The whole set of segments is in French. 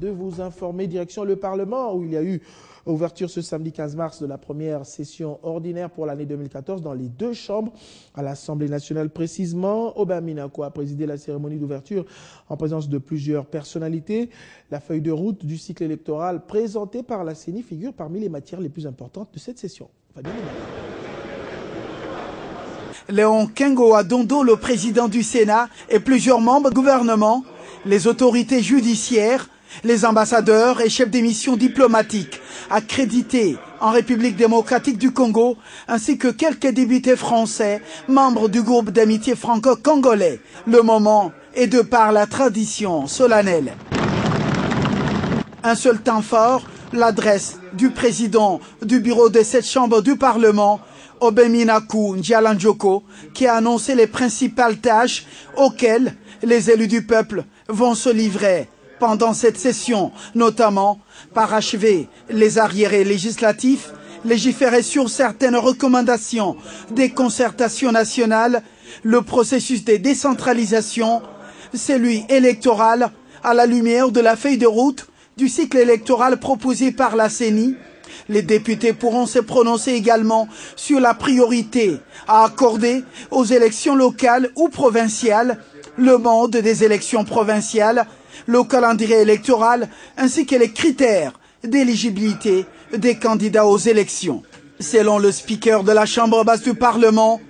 de vous informer. Direction le Parlement où il y a eu ouverture ce samedi 15 mars de la première session ordinaire pour l'année 2014 dans les deux chambres à l'Assemblée nationale précisément. Aubin Minaku a présidé la cérémonie d'ouverture en présence de plusieurs personnalités. La feuille de route du cycle électoral présentée par la CENI figure parmi les matières les plus importantes de cette session. Léon Kengo Adondo, le président du Sénat, et plusieurs membres du gouvernement, les autorités judiciaires, les ambassadeurs et chefs des missions diplomatiques accrédités en République démocratique du Congo, ainsi que quelques députés français, membres du groupe d'amitié franco-congolais. Le moment est de par la tradition solennelle. Un seul temps fort, l'adresse du président du bureau de cette chambre du Parlement, Aubin Minaku Ndjalandjoko, qui a annoncé les principales tâches auxquelles les élus du peuple vont se livrer pendant cette session, notamment parachever les arriérés législatifs, légiférer sur certaines recommandations des concertations nationales, le processus de décentralisation, celui électoral à la lumière de la feuille de route du cycle électoral proposé par la CENI. Les députés pourront se prononcer également sur la priorité à accorder aux élections locales ou provinciales, le mode des élections provinciales, le calendrier électoral ainsi que les critères d'éligibilité des candidats aux élections. Selon le speaker de la Chambre basse du Parlement,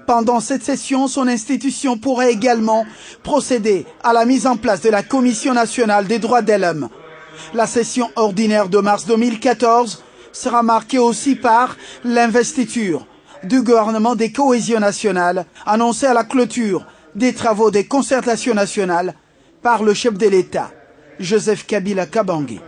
pendant cette session, son institution pourrait également procéder à la mise en place de la Commission nationale des droits de l'homme. La session ordinaire de mars 2014 sera marquée aussi par l'investiture du gouvernement des cohésions nationales annoncée à la clôture des travaux des concertations nationales par le chef de l'État, Joseph Kabila Kabange.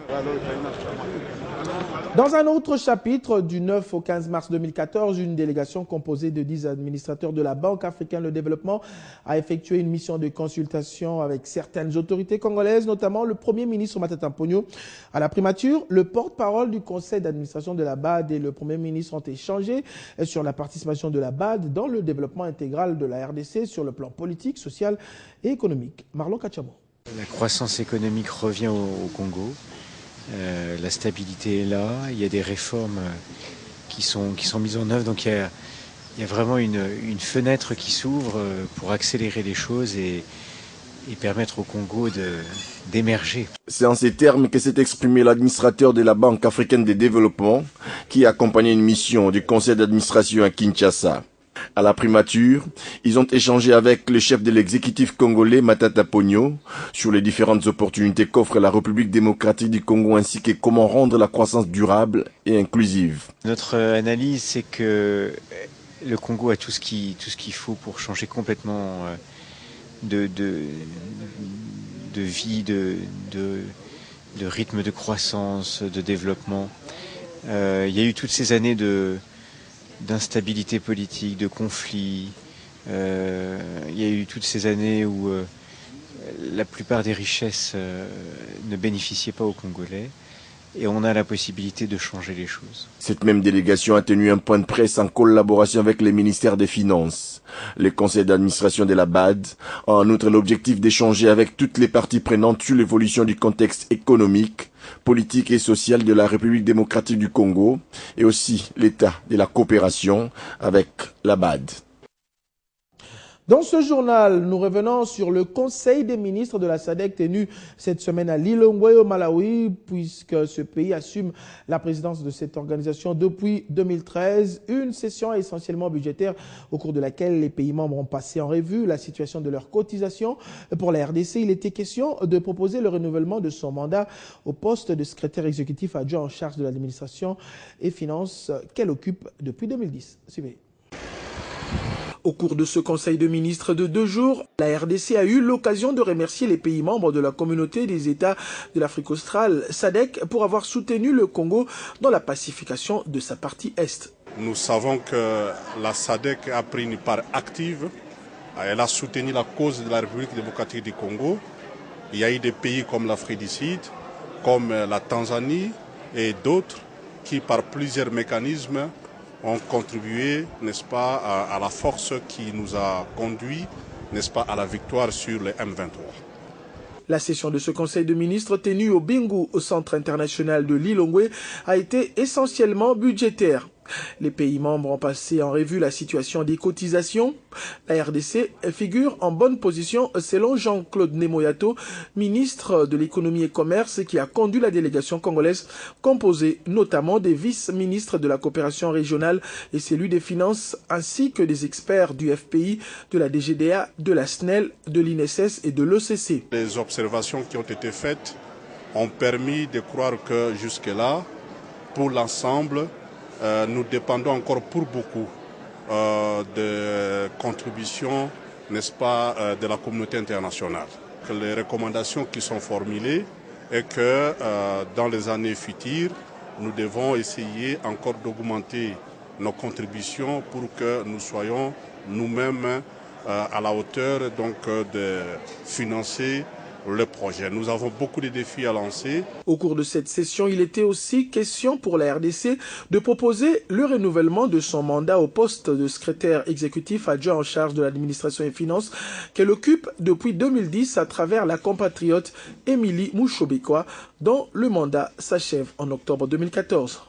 Dans un autre chapitre, du 9 au 15 mars 2014, une délégation composée de 10 administrateurs de la Banque africaine de développement a effectué une mission de consultation avec certaines autorités congolaises, notamment le Premier ministre Matata Ponyo. À la primature, le porte-parole du conseil d'administration de la BAD et le Premier ministre ont échangé sur la participation de la BAD dans le développement intégral de la RDC sur le plan politique, social et économique. Marlon Kachamo. La croissance économique revient au Congo. La stabilité est là, il y a des réformes qui sont mises en œuvre, donc il y a vraiment une fenêtre qui s'ouvre pour accélérer les choses et permettre au Congo d'émerger. C'est en ces termes que s'est exprimé l'administrateur de la Banque africaine de développement qui a accompagné une mission du conseil d'administration à Kinshasa. À la primature, ils ont échangé avec le chef de l'exécutif congolais Matata Ponyo sur les différentes opportunités qu'offre la République démocratique du Congo ainsi que comment rendre la croissance durable et inclusive. Notre analyse, c'est que le Congo a tout ce qu'il faut pour changer complètement de vie, de rythme de croissance, de développement. Il y a eu toutes ces années d'instabilité politique, de conflits. Il y a eu toutes ces années où la plupart des richesses ne bénéficiaient pas aux Congolais. Et on a la possibilité de changer les choses. Cette même délégation a tenu un point de presse en collaboration avec les ministères des Finances. Le conseil d'administration de la BAD a en outre l'objectif d'échanger avec toutes les parties prenantes sur l'évolution du contexte économique, politique et social de la République démocratique du Congo et aussi l'état de la coopération avec la BAD. Dans ce journal, nous revenons sur le Conseil des ministres de la SADC tenu cette semaine à Lilongwe au Malawi, puisque ce pays assume la présidence de cette organisation depuis 2013. Une session essentiellement budgétaire au cours de laquelle les pays membres ont passé en revue la situation de leurs cotisations. Pour la RDC, il était question de proposer le renouvellement de son mandat au poste de secrétaire exécutif adjoint en charge de l'administration et finances qu'elle occupe depuis 2010. Suivez. Au cours de ce conseil de ministres de 2 jours, la RDC a eu l'occasion de remercier les pays membres de la communauté des États de l'Afrique australe, SADC, pour avoir soutenu le Congo dans la pacification de sa partie Est. Nous savons que la SADC a pris une part active. Elle a soutenu la cause de la République démocratique du Congo. Il y a eu des pays comme l'Afrique du Sud, comme la Tanzanie et d'autres qui, par plusieurs mécanismes, ont contribué, n'est-ce pas, à la force qui nous a conduit, n'est-ce pas, à la victoire sur les M23. La session de ce conseil de ministres tenue au Bingu, au centre international de Lilongwe, a été essentiellement budgétaire. Les pays membres ont passé en revue la situation des cotisations. La RDC figure en bonne position selon Jean-Claude Nemoyato, ministre de l'économie et commerce, qui a conduit la délégation congolaise composée notamment des vice-ministres de la coopération régionale et celui des finances ainsi que des experts du FPI, de la DGDA, de la SNEL, de l'INSS et de l'OCC. Les observations qui ont été faites ont permis de croire que jusque-là, pour l'ensemble, nous dépendons encore pour beaucoup de contributions, n'est-ce pas, de la communauté internationale. Les recommandations qui sont formulées est que dans les années futures, nous devons essayer encore d'augmenter nos contributions pour que nous soyons nous-mêmes à la hauteur donc, de financer le projet. Nous avons beaucoup de défis à lancer. Au cours de cette session, il était aussi question pour la RDC de proposer le renouvellement de son mandat au poste de secrétaire exécutif adjoint en charge de l'administration et finances qu'elle occupe depuis 2010 à travers la compatriote Émilie Mouchobekwa, dont le mandat s'achève en octobre 2014.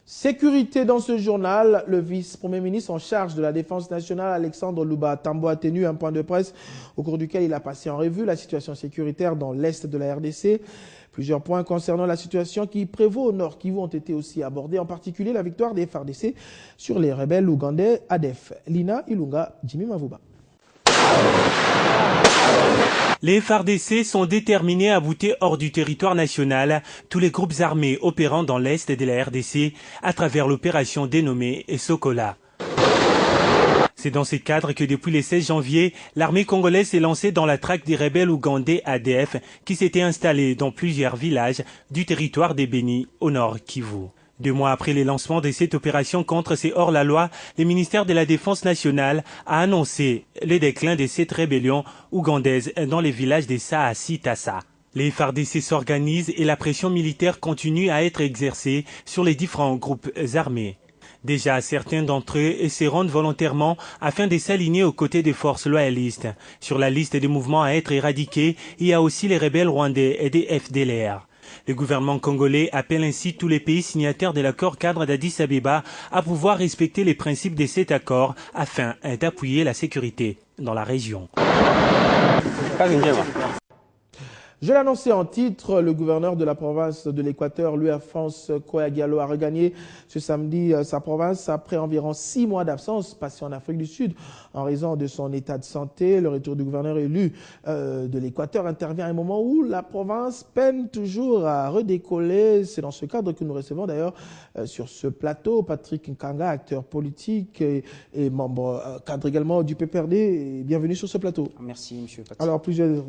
Sécurité dans ce journal, le vice-premier ministre en charge de la défense nationale, Alexandre Louba Tambo, a tenu un point de presse au cours duquel il a passé en revue la situation sécuritaire dans l'est de la RDC. Plusieurs points concernant la situation qui prévaut au Nord Kivu ont été aussi abordés, en particulier la victoire des FARDC sur les rebelles ougandais ADF. Lina Ilunga, Jimmy Mavuba. Les FARDC sont déterminés à bouter hors du territoire national tous les groupes armés opérant dans l'est de la RDC à travers l'opération dénommée Sokola. C'est dans ce cadre que depuis le 16 janvier, l'armée congolaise s'est lancée dans la traque des rebelles ougandais ADF qui s'étaient installés dans plusieurs villages du territoire des Bénis au nord Kivu. 2 mois après le lancement de cette opération contre ces hors-la-loi, le ministère de la Défense nationale a annoncé le déclin de cette rébellion ougandaise dans les villages de Saasi-Tassa. Les FARDC s'organisent et la pression militaire continue à être exercée sur les différents groupes armés. Déjà, certains d'entre eux se rendent volontairement afin de s'aligner aux côtés des forces loyalistes. Sur la liste des mouvements à être éradiqués, il y a aussi les rebelles rwandais et des FDLR. Le gouvernement congolais appelle ainsi tous les pays signataires de l'accord cadre d'Addis Abeba à pouvoir respecter les principes de cet accord afin d'appuyer la sécurité dans la région. Je l'annonçais en titre, le gouverneur de la province de l'Équateur, Louis-Alphonse Koyagalo, a regagné ce samedi sa province après environ 6 mois d'absence passés en Afrique du Sud en raison de son état de santé. Le retour du gouverneur élu de l'Équateur intervient à un moment où la province peine toujours à redécoller. C'est dans ce cadre que nous recevons d'ailleurs sur ce plateau Patrick Nkanga, acteur politique et membre cadre également du PPRD. Bienvenue sur ce plateau. Merci, monsieur Patrick. Alors,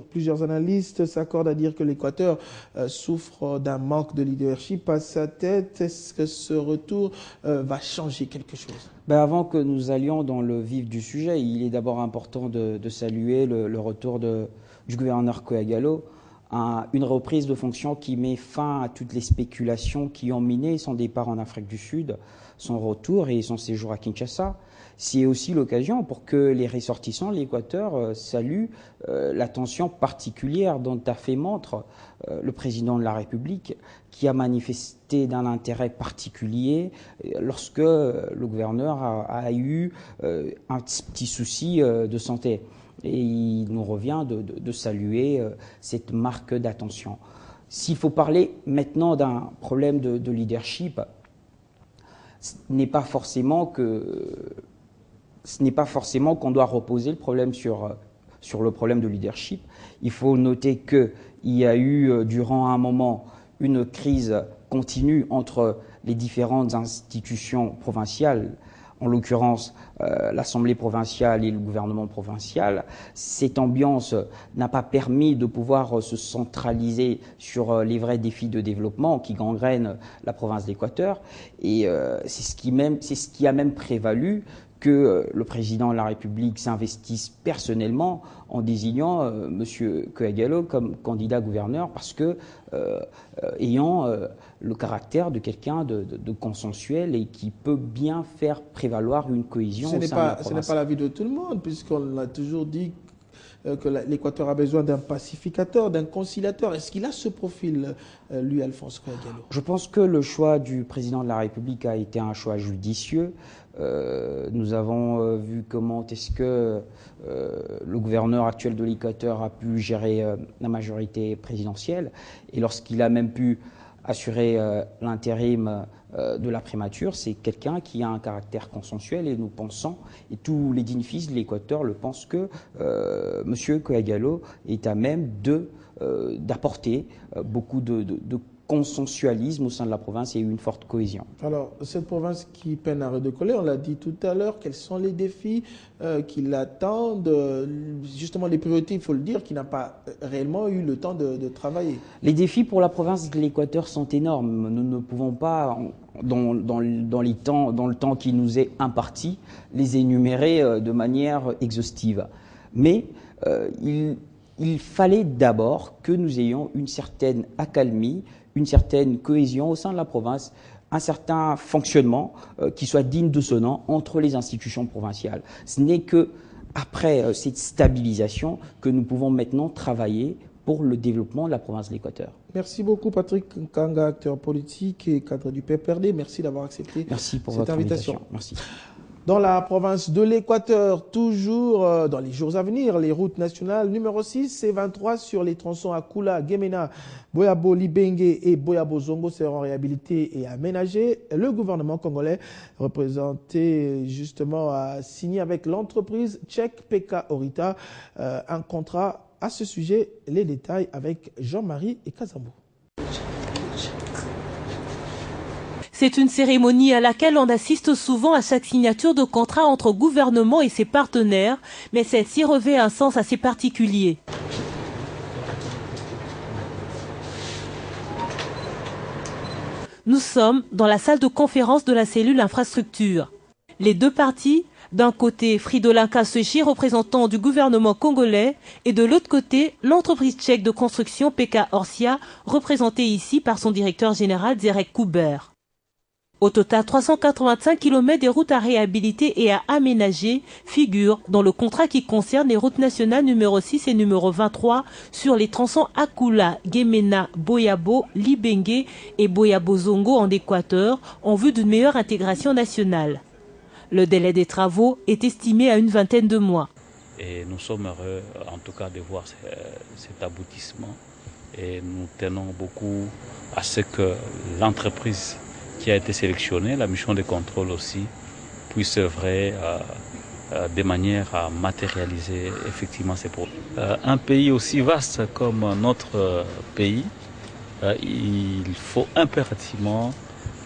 plusieurs analystes s'accordent à dire que l'Équateur souffre d'un manque de leadership à sa tête. Est-ce que ce retour va changer quelque chose? Avant que nous allions dans le vif du sujet, il est d'abord important de saluer le retour du gouverneur Koyagalo, une reprise de fonction qui met fin à toutes les spéculations qui ont miné son départ en Afrique du Sud, son retour et son séjour à Kinshasa. C'est aussi l'occasion pour que les ressortissants de l'Équateur saluent l'attention particulière dont a fait montre le président de la République, qui a manifesté d'un intérêt particulier lorsque le gouverneur a eu un petit souci de santé. Et il nous revient de saluer cette marque d'attention. S'il faut parler maintenant d'un problème de leadership, ce n'est pas forcément qu'on doit reposer le problème sur le problème de leadership. Il faut noter qu'il y a eu durant un moment une crise continue entre les différentes institutions provinciales, en l'occurrence l'Assemblée provinciale et le gouvernement provincial. Cette ambiance n'a pas permis de pouvoir se centraliser sur les vrais défis de développement qui gangrènent la province d'Équateur. Et c'est ce qui a même prévalu que le président de la République s'investisse personnellement en désignant M. Koyagalo comme candidat gouverneur parce que, ayant le caractère de quelqu'un de consensuel et qui peut bien faire prévaloir une cohésion au sein de la province. Ce n'est pas l'avis de tout le monde, puisqu'on a toujours dit que l'Équateur a besoin d'un pacificateur, d'un conciliateur. Est-ce qu'il a ce profil, lui, Alphonse Koyagalo? Je pense que le choix du président de la République a été un choix judicieux. Nous avons vu comment est-ce que le gouverneur actuel de l'Équateur a pu gérer la majorité présidentielle. Et lorsqu'il a même pu assurer l'intérim de la primature, c'est quelqu'un qui a un caractère consensuel, et nous pensons, et tous les dignifices de l'Équateur le pensent, que M. Koyagalo est à même d'apporter beaucoup de consensualisme au sein de la province et une forte cohésion. Alors, cette province qui peine à redécoller, on l'a dit tout à l'heure, quels sont les défis qui l'attendent, justement les priorités, il faut le dire, qui n'a pas réellement eu le temps de travailler? Les défis pour la province de l'Équateur sont énormes. Nous ne pouvons pas, dans le temps qui nous est imparti, les énumérer de manière exhaustive. Mais il fallait d'abord que nous ayons une certaine accalmie, une certaine cohésion au sein de la province, un certain fonctionnement qui soit digne de ce nom entre les institutions provinciales. Ce n'est que après cette stabilisation que nous pouvons maintenant travailler pour le développement de la province de l'Équateur. Merci beaucoup Patrick Nkanga, acteur politique et cadre du PPRD. Merci d'avoir accepté cette invitation. Merci. Dans la province de l'Équateur, toujours dans les jours à venir, les routes nationales numéro 6 et 23 sur les tronçons Akula, Gemena, Boyabo, Libenge et Boyabo Zongo seront réhabilités et aménagés. Le gouvernement congolais, représenté justement, a signé avec l'entreprise tchèque PK Orita un contrat à ce sujet. Les détails avec Jean-Marie et Kazambo. C'est une cérémonie à laquelle on assiste souvent à chaque signature de contrat entre gouvernement et ses partenaires, mais celle-ci revêt un sens assez particulier. Nous sommes dans la salle de conférence de la cellule infrastructure. Les deux parties, d'un côté Fridolin Kassechi, représentant du gouvernement congolais, et de l'autre côté l'entreprise tchèque de construction PK Orsia, représentée ici par son directeur général Zerek Kuber. Au total, 385 km des routes à réhabiliter et à aménager figurent dans le contrat qui concerne les routes nationales numéro 6 et numéro 23 sur les tronçons Akula, Gemena, Boyabo, Libenge et Boyabo Zongo en Équateur en vue d'une meilleure intégration nationale. Le délai des travaux est estimé à une vingtaine de mois. Et nous sommes heureux en tout cas de voir cet aboutissement et nous tenons beaucoup à ce que l'entreprise qui a été sélectionnée, la mission de contrôle aussi, puisse œuvrer de manière à matérialiser effectivement ces projets. Un pays aussi vaste comme notre pays, il faut impérativement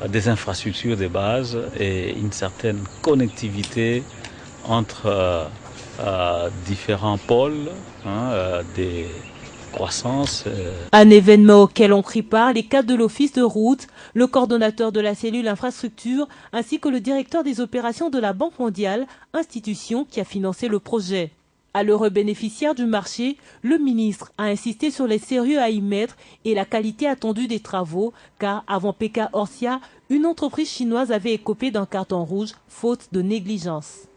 des infrastructures de base et une certaine connectivité entre différents pôles des croissance. Un événement auquel ont pris part les cadres de l'office de route, le coordonnateur de la cellule infrastructure ainsi que le directeur des opérations de la Banque mondiale, institution qui a financé le projet. À l'heureux bénéficiaire du marché, le ministre a insisté sur les sérieux à y mettre et la qualité attendue des travaux, car avant PK Orsia, une entreprise chinoise avait écopé d'un carton rouge faute de négligence.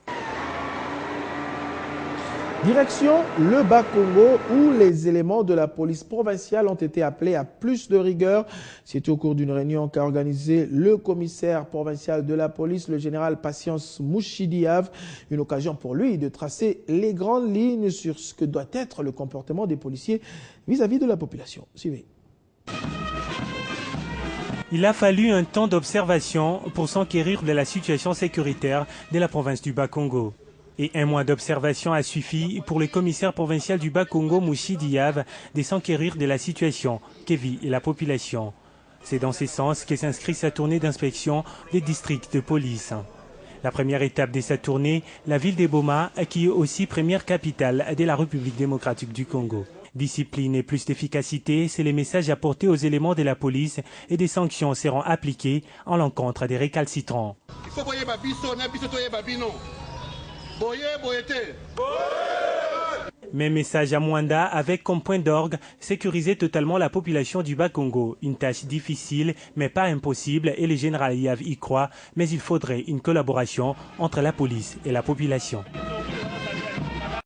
Direction le Bas-Congo où les éléments de la police provinciale ont été appelés à plus de rigueur. C'est au cours d'une réunion qu'a organisé le commissaire provincial de la police, le général Patience Mouchidiave. Une occasion pour lui de tracer les grandes lignes sur ce que doit être le comportement des policiers vis-à-vis de la population. Suivez. Il a fallu un temps d'observation pour s'enquérir de la situation sécuritaire de la province du Bas-Congo. Et un mois d'observation a suffi pour le commissaire provincial du Bas-Congo, Mouchidiave, de s'enquérir de la situation que vit la population. C'est dans ce sens que s'inscrit sa tournée d'inspection des districts de police. La première étape de sa tournée, la ville de Boma, qui est aussi première capitale de la République démocratique du Congo. Discipline et plus d'efficacité, c'est les messages apportés aux éléments de la police et des sanctions seront appliquées en l'encontre des récalcitrants. Même message à Mwanda avec comme point d'orgue sécuriser totalement la population du Bas-Congo. Une tâche difficile mais pas impossible et le général Yav y croit, mais il faudrait une collaboration entre la police et la population.